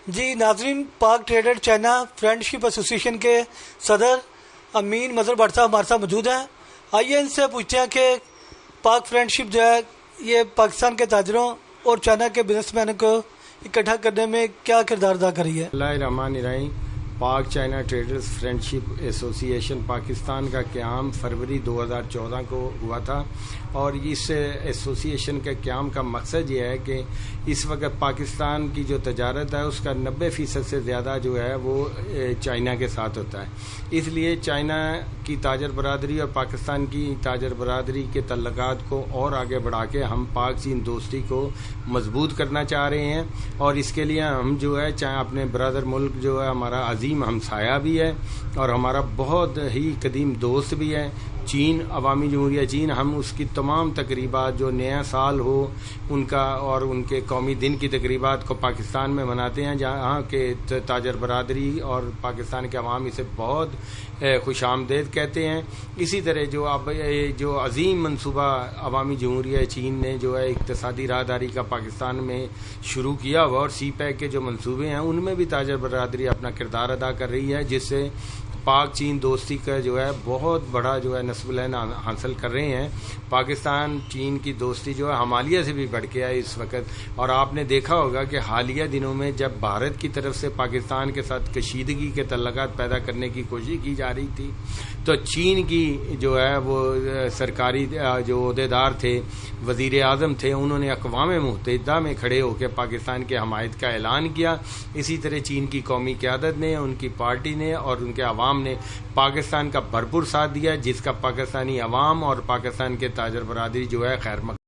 جی ناظرین، پاک trader China friendship association کے صدر امین مظہر بٹ صاحب ہمارے ساتھ موجود ہیں۔ آئیے ان سے پوچھتے ہیں کہ پاک فرینڈشپ جو ہے یہ پاکستان کے تاجروں اور چائنا کے بزنس مینوں کو اکٹھا کرنے میں کیا کردار ادا کری ہے۔ اللہ الرحمن الرحیم۔ پاک چائنا ٹریڈرز فرینڈشپ ایسوسی ایشن پاکستان کا قیام فروری 2014 کو ہوا تھا، اور اس ایسوسی ایشن کے قیام کا مقصد یہ ہے کہ اس وقت پاکستان کی جو تجارت ہے اس کا 90% سے زیادہ جو ہے وہ چائنا کے ساتھ ہوتا ہے۔ اس لیے چائنا کی تاجر برادری اور پاکستان کی تاجر برادری کے تعلقات کو اور آگے بڑھا کے ہم پاک چین دوستی کو مضبوط کرنا چاہ رہے ہیں، اور اس کے لیے ہم جو ہے چاہے اپنے برادر ملک جو ہے ہمارا عظیم ہمسایہ بھی ہے اور ہمارا بہت ہی قدیم دوست بھی ہے چین، عوامی جمہوریہ چین، ہم اس کی تمام تقریبات جو نیا سال ہو ان کا اور ان کے قومی دن کی تقریبات کو پاکستان میں مناتے ہیں، جہاں کے تاجر برادری اور پاکستان کے عوام اسے بہت خوش آمدید کہتے ہیں۔ اسی طرح جو عظیم منصوبہ عوامی جمہوریہ چین نے جو ہے اقتصادی راہداری کا پاکستان میں شروع کیا ہوا، اور سی پیک کے جو منصوبے ہیں ان میں بھی تاجر برادری اپنا کردار ادا کر رہی ہے، جس سے پاک چین دوستی کا جو ہے بہت بڑا جو ہے نصب العین حاصل کر رہے ہیں۔ پاکستان چین کی دوستی جو ہے حالیہ سے بھی بڑھ کے ہے اس وقت، اور آپ نے دیکھا ہوگا کہ حالیہ دنوں میں جب بھارت کی طرف سے پاکستان کے ساتھ کشیدگی کے تعلقات پیدا کرنے کی کوشش کی جا رہی تھی، تو چین کی جو ہے وہ سرکاری جو عہدیدار تھے، وزیر اعظم تھے، انہوں نے اقوام متحدہ میں کھڑے ہو کے پاکستان کی حمایت کا اعلان کیا۔ اسی طرح چین کی قومی قیادت نے، ان کی پارٹی نے اور ان کے عوام نے پاکستان کا بھرپور ساتھ دیا، جس کا پاکستانی عوام اور پاکستان کے تاجر برادری جو ہے خیر مقدم